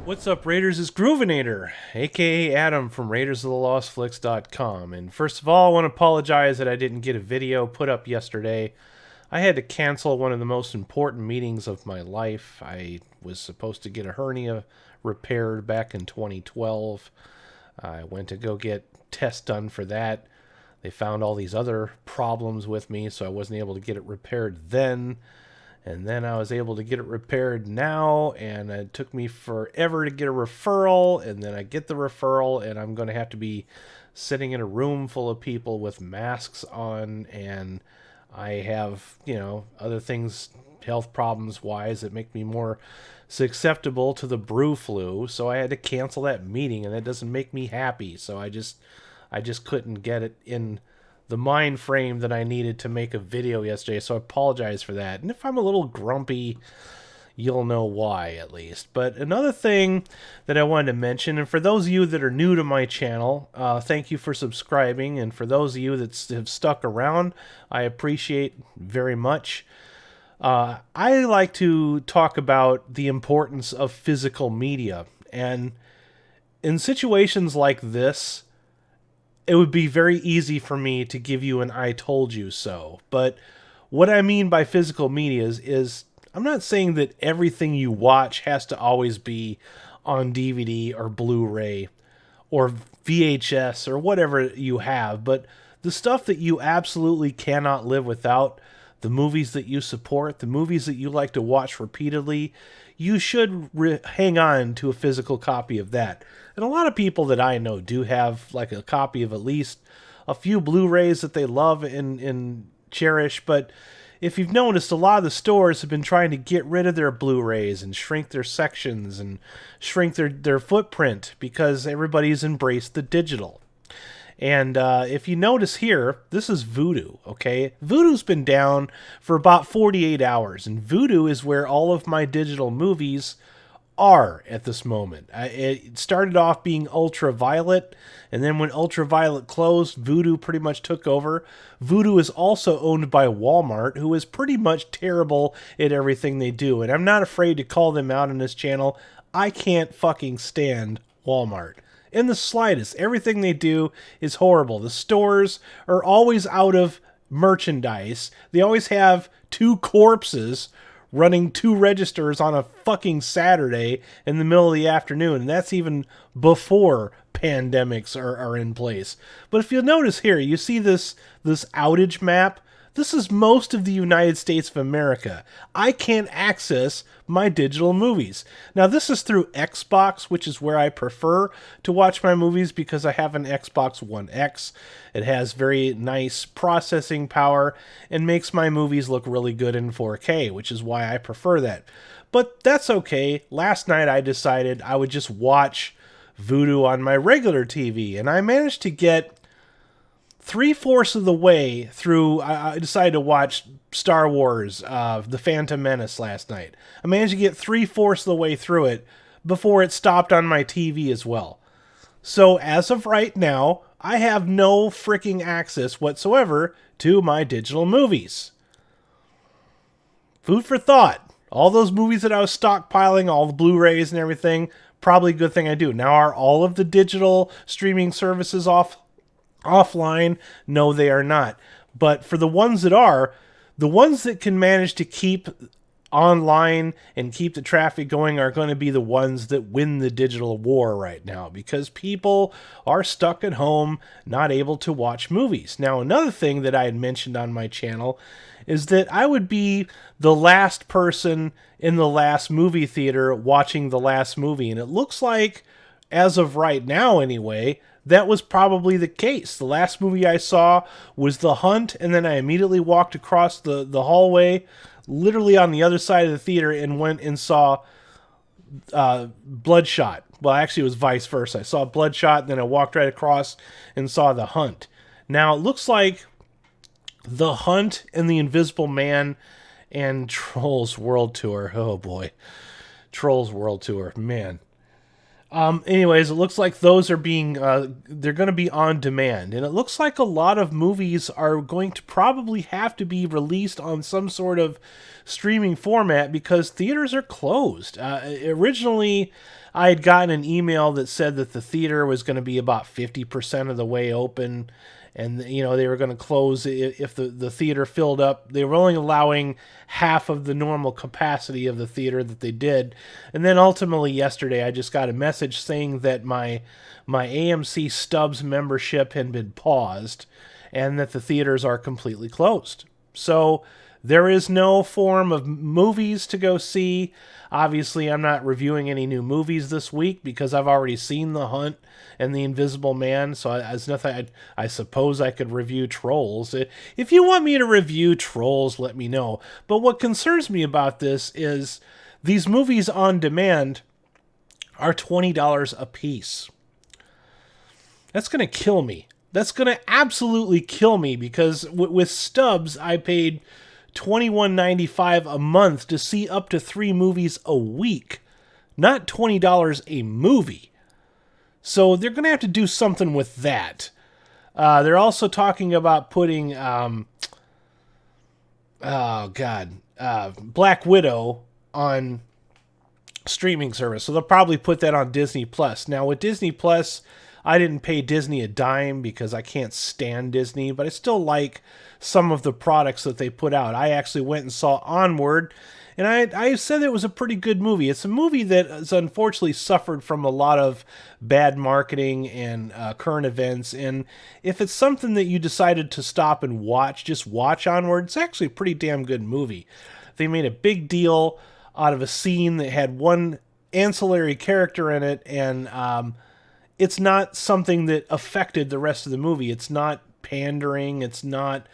What's up, Raiders? It's Groovinator, aka Adam from raidersofthelostflicks.com. And first of all, I want to apologize that I didn't get a video put up yesterday. I had to cancel one of the most important meetings of my life. I was supposed to get a hernia repaired back in 2012. I went to go get tests done for that. They found all these other problems with me, so I wasn't able to get it repaired then. And then I was able to get it repaired now, and it took me forever to get a referral, and then I get the referral, and I'm going to have to be sitting in a room full of people with masks on, and I have, other things, health problems wise, that make me more susceptible to the brew flu, so I had to cancel that meeting, and that doesn't make me happy, so I just couldn't get it in the mind frame that I needed to make a video yesterday, so I apologize for that. And if I'm a little grumpy, you'll know why, at least. But another thing that I wanted to mention, and for those of you that are new to my channel, thank you for subscribing, and for those of you that have stuck around, I appreciate very much. I like to talk about the importance of physical media, and in situations like this, it would be very easy for me to give you an I told you so. But what I mean by physical media is I'm not saying that everything you watch has to always be on DVD or Blu-ray or VHS or whatever you have, but the stuff that you absolutely cannot live without, the movies that you support, the movies that you like to watch repeatedly, you should hang on to a physical copy of that. And a lot of people that I know do have like a copy of at least a few Blu-rays that they love and cherish. But if you've noticed, a lot of the stores have been trying to get rid of their Blu-rays and shrink their sections and shrink their footprint because everybody's embraced the digital. And if you notice here, this is Vudu, okay? Vudu's been down for about 48 hours, and Vudu is where all of my digital movies are at this moment. It started off being Ultraviolet, and then when Ultraviolet closed, Vudu pretty much took over. Vudu is also owned by Walmart, who is pretty much terrible at everything they do, and I'm not afraid to call them out on this channel. I can't fucking stand Walmart. In the slightest. Everything they do is horrible. The stores are always out of merchandise. They always have two corpses running two registers on a fucking Saturday in the middle of the afternoon. And that's even before pandemics are in place. But if you'll notice here, you see this outage map. This is most of the United States of America. I can't access my digital movies. Now, this is through Xbox, which is where I prefer to watch my movies because I have an Xbox One X. It has very nice processing power and makes my movies look really good in 4K, which is why I prefer that. But that's okay. Last night I decided I would just watch Vudu on my regular TV, and I managed to get 3/4 of the way through. I decided to watch Star Wars, The Phantom Menace last night. I managed to get 3/4 of the way through it before it stopped on my TV as well. So as of right now, I have no freaking access whatsoever to my digital movies. Food for thought. All those movies that I was stockpiling, all the Blu-rays and everything, probably a good thing I do. Now, are all of the digital streaming services offline? No, they are not. But for the ones that are, the ones that can manage to keep online and keep the traffic going are going to be the ones that win the digital war right now, because people are stuck at home, not able to watch movies. Now, another thing that I had mentioned on my channel is that I would be the last person in the last movie theater watching the last movie, and it looks like, as of right now anyway, that was probably the case. The last movie I saw was The Hunt, and then I immediately walked across the hallway, literally on the other side of the theater, and went and saw Bloodshot. Well, actually, it was vice versa. I saw Bloodshot, and then I walked right across and saw The Hunt. Now, it looks like The Hunt and The Invisible Man and Trolls World Tour. Oh, boy. Trolls World Tour. Man. Anyways, it looks like those are being, they're going to be on demand. And it looks like a lot of movies are going to probably have to be released on some sort of streaming format because theaters are closed. Originally, I had gotten an email that said that the theater was going to be about 50% of the way open, and they were going to close if the theater filled up. They were only allowing half of the normal capacity of the theater that they did. And then ultimately yesterday I just got a message saying that my AMC Stubs membership had been paused and that the theaters are completely closed. So there is no form of movies to go see. Obviously, I'm not reviewing any new movies this week because I've already seen The Hunt and The Invisible Man, so as nothing. I suppose I could review Trolls. If you want me to review Trolls, let me know. But what concerns me about this is these movies on demand are $20 a piece. That's going to kill me. That's going to absolutely kill me because with Stubs, I paid $21.95 a month to see up to 3 movies a week, not $20 a movie. So they're going to have to do something with that. They're also talking about putting, Black Widow on streaming service. So they'll probably put that on Disney Plus. Now with Disney Plus, I didn't pay Disney a dime because I can't stand Disney, but I still like some of the products that they put out. I actually went and saw Onward, and I said it was a pretty good movie. It's a movie that has unfortunately suffered from a lot of bad marketing and current events, and if it's something that you decided to stop and watch, just watch Onward. It's actually a pretty damn good movie. They made a big deal out of a scene that had one ancillary character in it, and it's not something that affected the rest of the movie. It's not pandering. It's not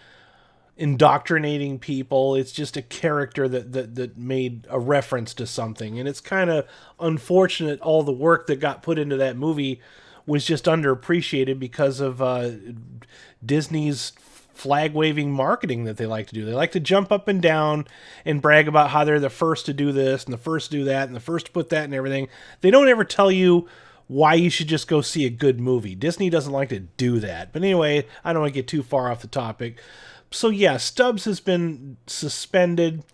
indoctrinating people. It's just a character that made a reference to something. And it's kind of unfortunate all the work that got put into that movie was just underappreciated because of Disney's flag-waving marketing that they like to do. They like to jump up and down and brag about how they're the first to do this and the first to do that and the first to put that and everything. They don't ever tell you why you should just go see a good movie. Disney doesn't like to do that. But anyway, I don't want to get too far off the topic. So yeah, Stubs has been suspended,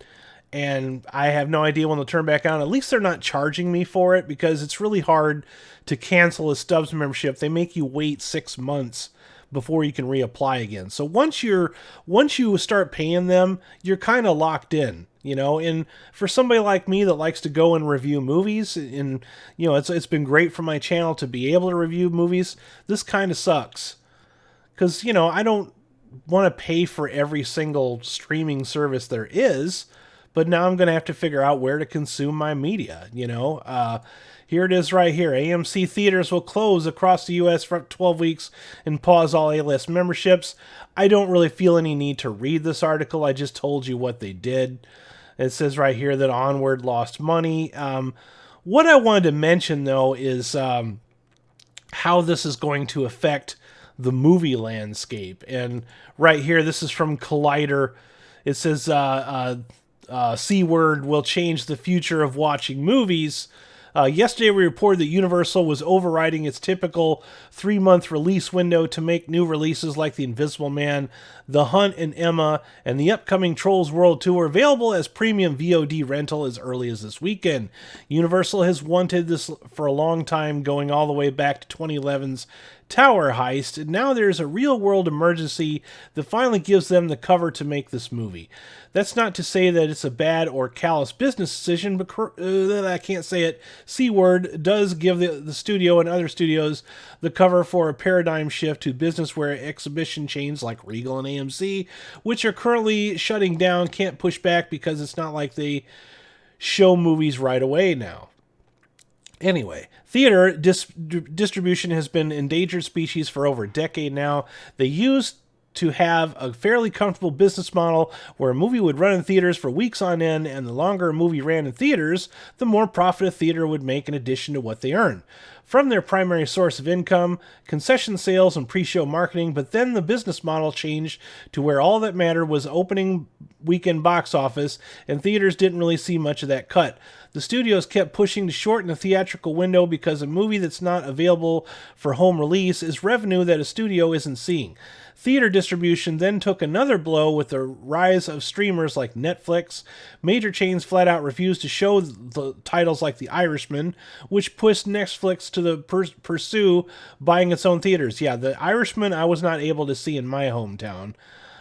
and I have no idea when they'll turn back on. At least they're not charging me for it, because it's really hard to cancel a Stubs membership. They make you wait 6 months before you can reapply again. So once you start paying them, you're kind of locked in. And for somebody like me that likes to go and review movies, and it's been great for my channel to be able to review movies. This kind of sucks because I don't want to pay for every single streaming service there is, but now I'm going to have to figure out where to consume my media. Here it is right here. AMC theaters will close across the U.S. for 12 weeks and pause all A-list memberships. I don't really feel any need to read this article. I just told you what they did. It says right here that Onward lost money. What I wanted to mention, though, is how this is going to affect the movie landscape. And right here, this is from Collider. It says C-word will change the future of watching movies. Yesterday, we reported that Universal was overriding its typical 3-month release window to make new releases like The Invisible Man, The Hunt, and Emma, and the upcoming Trolls World Tour available as premium VOD rental as early as this weekend. Universal has wanted this for a long time, going all the way back to 2011's Tower Heist, and now there's a real-world emergency that finally gives them the cover to make this movie. That's not to say that it's a bad or callous business decision, but I can't say it. C-word does give the studio and other studios the cover for a paradigm shift to business where exhibition chains like Regal and AMC, which are currently shutting down, can't push back because it's not like they show movies right away now. Anyway, theater distribution has been an endangered species for over a decade now. They used to have a fairly comfortable business model where a movie would run in theaters for weeks on end, and the longer a movie ran in theaters, the more profit a theater would make in addition to what they earn. from their primary source of income, concession sales and pre-show marketing, but then the business model changed to where all that mattered was opening weekend box office, and theaters didn't really see much of that cut. The studios kept pushing to shorten the theatrical window because a movie that's not available for home release is revenue that a studio isn't seeing. Theater distribution then took another blow with the rise of streamers like Netflix. Major chains flat out refused to show the titles like The Irishman, which pushed Netflix to pursue buying its own theaters. Yeah, The Irishman I was not able to see in my hometown.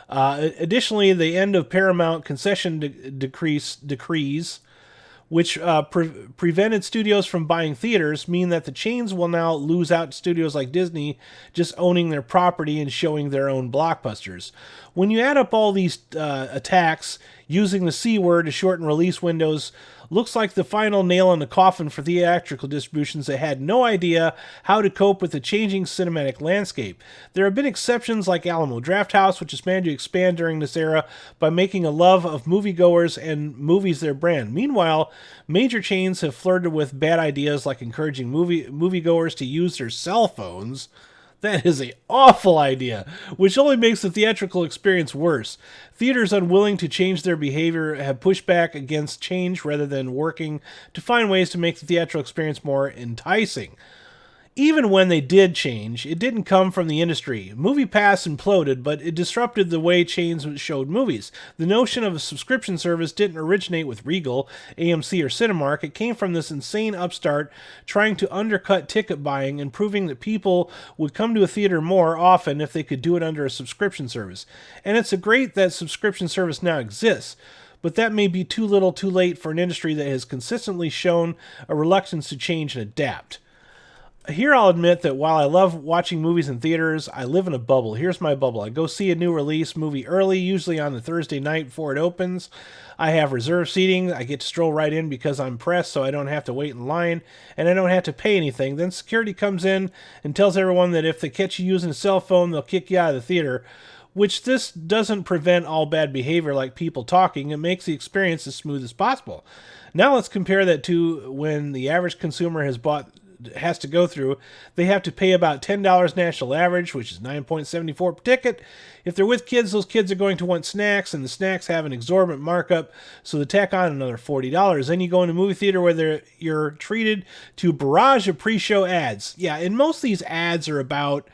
Additionally, the end of Paramount concession decrees, which prevented studios from buying theaters, mean that the chains will now lose out to studios like Disney just owning their property and showing their own blockbusters. When you add up all these attacks, using the C word to shorten release windows looks like the final nail in the coffin for theatrical distributions that had no idea how to cope with the changing cinematic landscape. There have been exceptions like Alamo Drafthouse, which has managed to expand during this era by making a love of moviegoers and movies their brand. Meanwhile, major chains have flirted with bad ideas like encouraging moviegoers to use their cell phones. That is an awful idea, which only makes the theatrical experience worse. Theaters unwilling to change their behavior have pushed back against change rather than working to find ways to make the theatrical experience more enticing. Even when they did change, it didn't come from the industry. MoviePass imploded, but it disrupted the way chains showed movies. The notion of a subscription service didn't originate with Regal, AMC, or Cinemark. It came from this insane upstart trying to undercut ticket buying and proving that people would come to a theater more often if they could do it under a subscription service. And it's great that subscription service now exists, but that may be too little too late for an industry that has consistently shown a reluctance to change and adapt. Here I'll admit that while I love watching movies in theaters, I live in a bubble. Here's my bubble. I go see a new release movie early, usually on the Thursday night before it opens. I have reserved seating. I get to stroll right in because I'm pressed, so I don't have to wait in line, and I don't have to pay anything. Then security comes in and tells everyone that if they catch you using a cell phone, they'll kick you out of the theater. Which this doesn't prevent all bad behavior like people talking. It makes the experience as smooth as possible. Now let's compare that to when the average consumer has to go through. They have to pay about $10 national average, which is $9.74 per ticket. If they're with kids, those kids are going to want snacks, and the snacks have an exorbitant markup, so they tack on another $40. Then you go in a movie theater where you're treated to a barrage of pre-show ads. Yeah, and most of these ads are about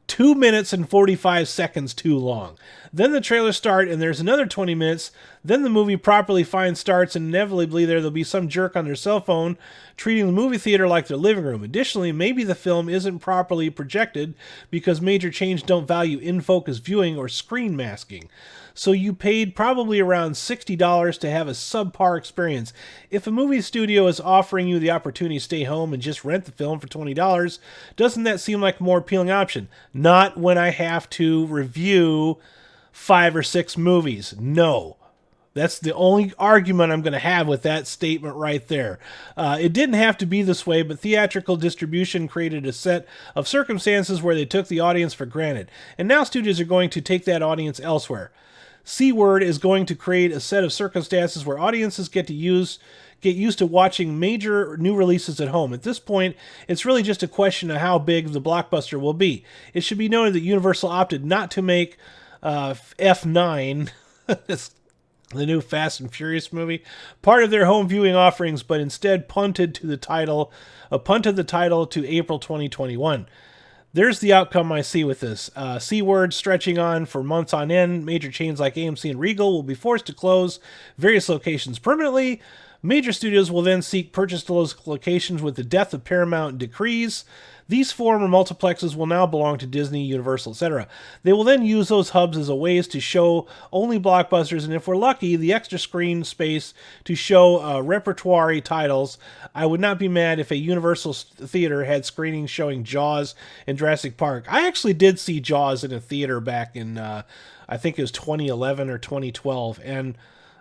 2 minutes and 45 seconds too long. Then the trailers start, and there's another 20 minutes. Then the movie properly fine starts, and inevitably there'll be some jerk on their cell phone treating the movie theater like their living room. Additionally, maybe the film isn't properly projected because major chains don't value in-focus viewing or screen masking. So you paid probably around $60 to have a subpar experience. If a movie studio is offering you the opportunity to stay home and just rent the film for $20, doesn't that seem like a more appealing option? Not when I have to review 5 or 6 movies. No. That's the only argument I'm going to have with that statement right there. It didn't have to be this way, but theatrical distribution created a set of circumstances where they took the audience for granted. And now studios are going to take that audience elsewhere. C-Word is going to create a set of circumstances where audiences get used to watching major new releases at home. At this point, it's really just a question of how big the blockbuster will be. It should be noted that Universal opted not to make F9, the new Fast and Furious movie, part of their home viewing offerings, but instead punted the title to April 2021. There's the outcome I see with this. C-Word stretching on for months on end. Major chains like AMC and Regal will be forced to close various locations permanently. Major studios will then seek purchase to those locations with the death of Paramount decrees. These former multiplexes will now belong to Disney, Universal, etc. They will then use those hubs as a ways to show only blockbusters, and if we're lucky, the extra screen space to show repertoire titles. I would not be mad if a Universal theater had screenings showing Jaws and Jurassic Park. I actually did see Jaws in a theater back in, I think it was 2011 or 2012, and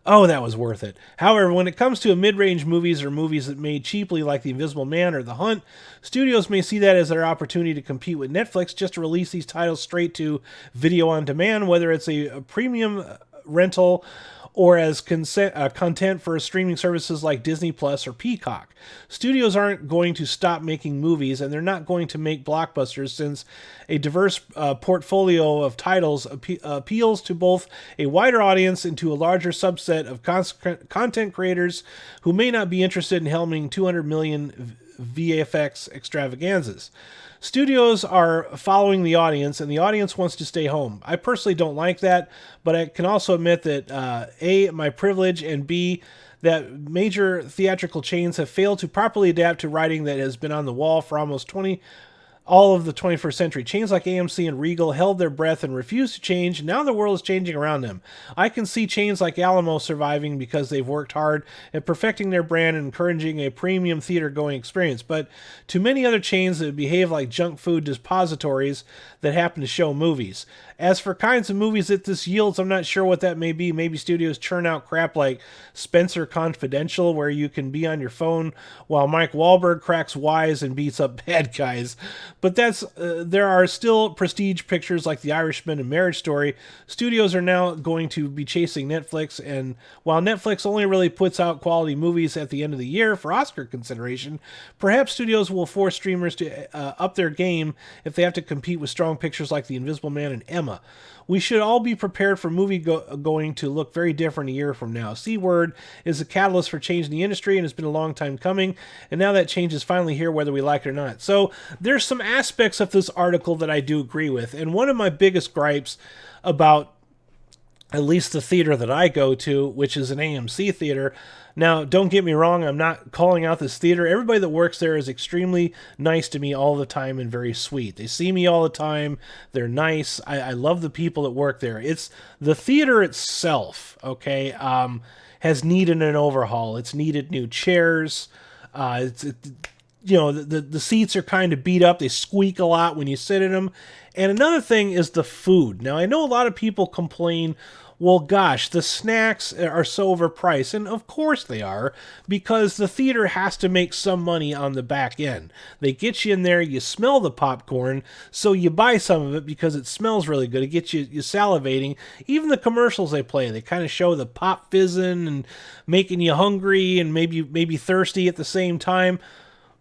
oh, that was worth it. However, when it comes to mid-range movies or movies that made cheaply like The Invisible Man or The Hunt, studios may see that as their opportunity to compete with Netflix just to release these titles straight to video on demand, whether it's a premium rental or as content for streaming services like Disney Plus or Peacock. Studios aren't going to stop making movies, and they're not going to make blockbusters, since a diverse portfolio of titles appeals to both a wider audience and to a larger subset of content creators who may not be interested in helming 200 million VFX extravaganzas. Studios are following the audience, and the audience wants to stay home. I personally don't like that, but I can also admit that A, my privilege, and B, that major theatrical chains have failed to properly adapt to writing that has been on the wall for almost all of the 21st century. Chains like AMC and Regal held their breath and refused to change. Now the world is changing around them. I can see chains like Alamo surviving because they've worked hard at perfecting their brand and encouraging a premium theater-going experience. But to many other chains that behave like junk food depositories that happen to show movies. As for kinds of movies that this yields, I'm not sure what that may be. Maybe studios churn out crap like Spencer Confidential, where you can be on your phone while Mike Wahlberg cracks wise and beats up bad guys. But there are still prestige pictures like The Irishman and Marriage Story. Studios are now going to be chasing Netflix, and while Netflix only really puts out quality movies at the end of the year for Oscar consideration, perhaps studios will force streamers to up their game if they have to compete with strong pictures like The Invisible Man and Emma. We should all be prepared for movie going to look very different a year from now. C-Word is a catalyst for change in the industry, and it's been a long time coming, and now that change is finally here, whether we like it or not. So there's some aspects of this article that I do agree with, and one of my biggest gripes about at least the theater that I go to, which is an AMC theater. Now, don't get me wrong, I'm not calling out this theater. Everybody that works there is extremely nice to me all the time and very sweet. They see me all the time. They're nice. I love the people that work there. It's the theater itself, okay, has needed an overhaul. It's needed new chairs. The seats are kind of beat up. They squeak a lot when you sit in them. And another thing is the food. Now, I know a lot of people complain, well, gosh, the snacks are so overpriced. And of course they are, because the theater has to make some money on the back end. They get you in there, you smell the popcorn, so you buy some of it because it smells really good. It gets you salivating. Even the commercials they play, they kind of show the pop fizzing and making you hungry and maybe thirsty at the same time.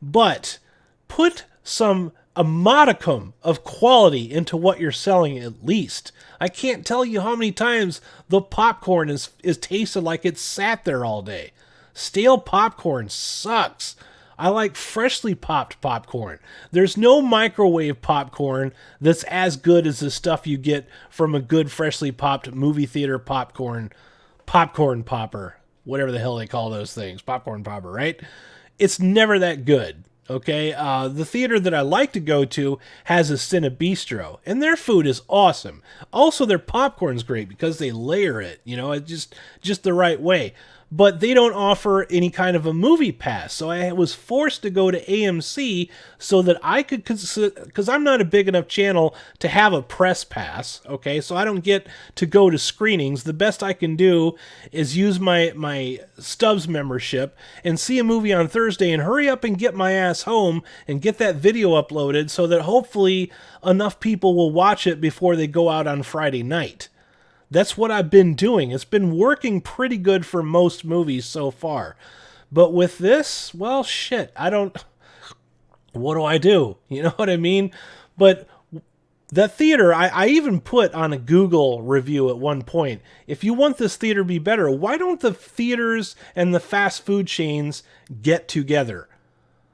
But put a modicum of quality into what you're selling at least. I can't tell you how many times the popcorn is tasted like it's sat there all day. Stale popcorn sucks. I like freshly popped popcorn. There's no microwave popcorn that's as good as the stuff you get from a good freshly popped movie theater popcorn popper, whatever the hell they call those things, popcorn popper, right? It's never that good. Okay, the theater that I like to go to has a Cinebistro, and their food is awesome. Also, their popcorn's great because they layer it, it's just the right way. But they don't offer any kind of a movie pass, so I was forced to go to AMC so that I could, because I'm not a big enough channel to have a press pass, okay, so I don't get to go to screenings. The best I can do is use my Stubbs membership and see a movie on Thursday and hurry up and get my ass home and get that video uploaded so that hopefully enough people will watch it before they go out on Friday night. That's what I've been doing. It's been working pretty good for most movies so far. But with this, well, shit, what do I do? You know what I mean? But the theater, I even put on a Google review at one point, if you want this theater to be better, why don't the theaters and the fast food chains get together?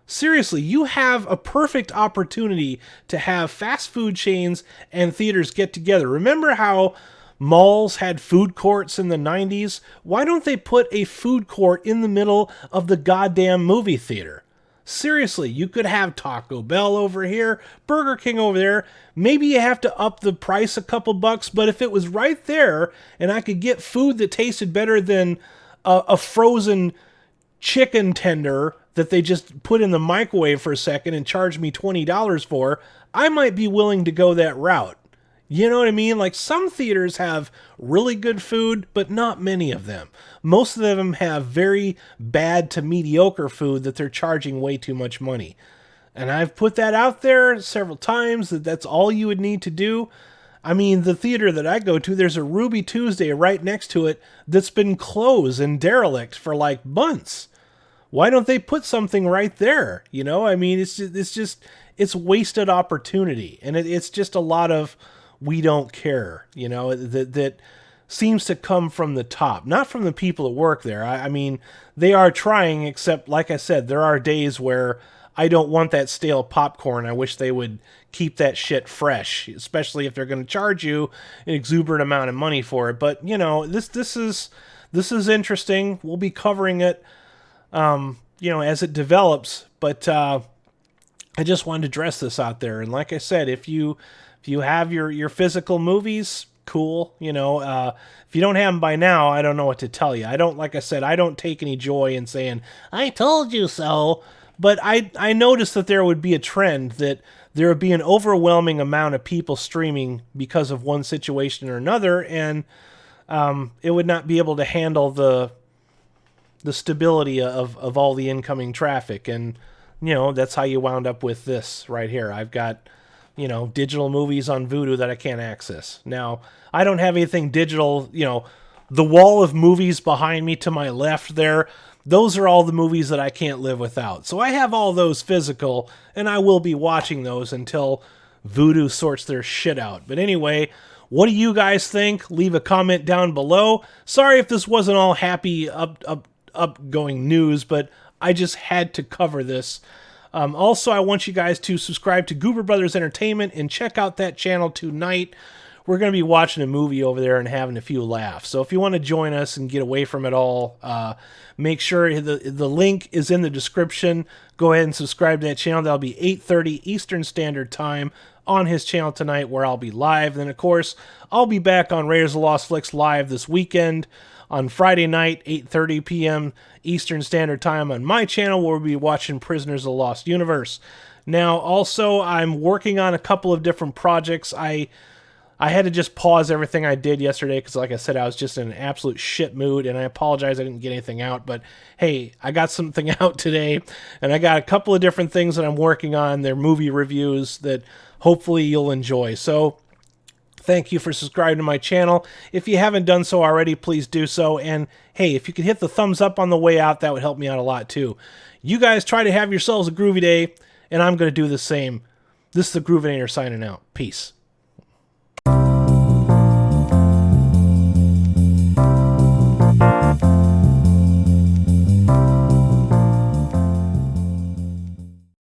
Seriously, you have a perfect opportunity to have fast food chains and theaters get together. Remember how malls had food courts in the 90s? Why don't they put a food court in the middle of the goddamn movie theater? Seriously, you could have Taco Bell over here, Burger King over there. Maybe you have to up the price a couple bucks, but if it was right there and I could get food that tasted better than a frozen chicken tender that they just put in the microwave for a second and charged me $20 for, I might be willing to go that route. You know what I mean? Like, some theaters have really good food, but not many of them. Most of them have very bad to mediocre food that they're charging way too much money. And I've put that out there several times that that's all you would need to do. I mean, the theater that I go to, there's a Ruby Tuesday right next to it that's been closed and derelict for like months. Why don't they put something right there? You know, I mean, it's wasted opportunity, and it's just a lot of we don't care. You know, that seems to come from the top, not from the people that work there. I mean, they are trying, except like I said, there are days where I don't want that stale popcorn. I wish they would keep that shit fresh, especially if they're going to charge you an exuberant amount of money for it. But you know, this is interesting. We'll be covering it, you know, as it develops. But I just wanted to address this out there. And like I said, if you have your physical movies, cool. You know, if you don't have them by now, I don't know what to tell you. I don't, like I said, I don't take any joy in saying I told you so. But I noticed that there would be a trend that there would be an overwhelming amount of people streaming because of one situation or another, and it would not be able to handle the stability of all the incoming traffic. And, you know, that's how you wound up with this right here. I've got, you know, digital movies on Vudu that I can't access. Now, I don't have anything digital, you know, the wall of movies behind me to my left there, those are all the movies that I can't live without. So I have all those physical, and I will be watching those until Vudu sorts their shit out. But anyway, what do you guys think? Leave a comment down below. Sorry if this wasn't all happy, upgoing news, but I just had to cover this. Also, I want you guys to subscribe to Goober Bros Entertainment and check out that channel tonight. We're going to be watching a movie over there and having a few laughs. So if you want to join us and get away from it all, make sure the link is in the description. Go ahead and subscribe to that channel. That'll be 8:30 Eastern Standard Time on his channel tonight, where I'll be live. Then, of course, I'll be back on Raiders of the Lost Flicks live this weekend on Friday night, 8:30 p.m. Eastern Standard Time on my channel, where we'll be watching Prisoners of the Lost Universe. Now, also, I'm working on a couple of different projects. I had to just pause everything I did yesterday because, like I said, I was just in an absolute shit mood, and I apologize I didn't get anything out. But, hey, I got something out today, and I got a couple of different things that I'm working on. They're movie reviews that hopefully you'll enjoy. So, thank you for subscribing to my channel. If you haven't done so already, please do so. And, hey, if you could hit the thumbs up on the way out, that would help me out a lot, too. You guys try to have yourselves a groovy day, and I'm going to do the same. This is the Groovinator signing out. Peace.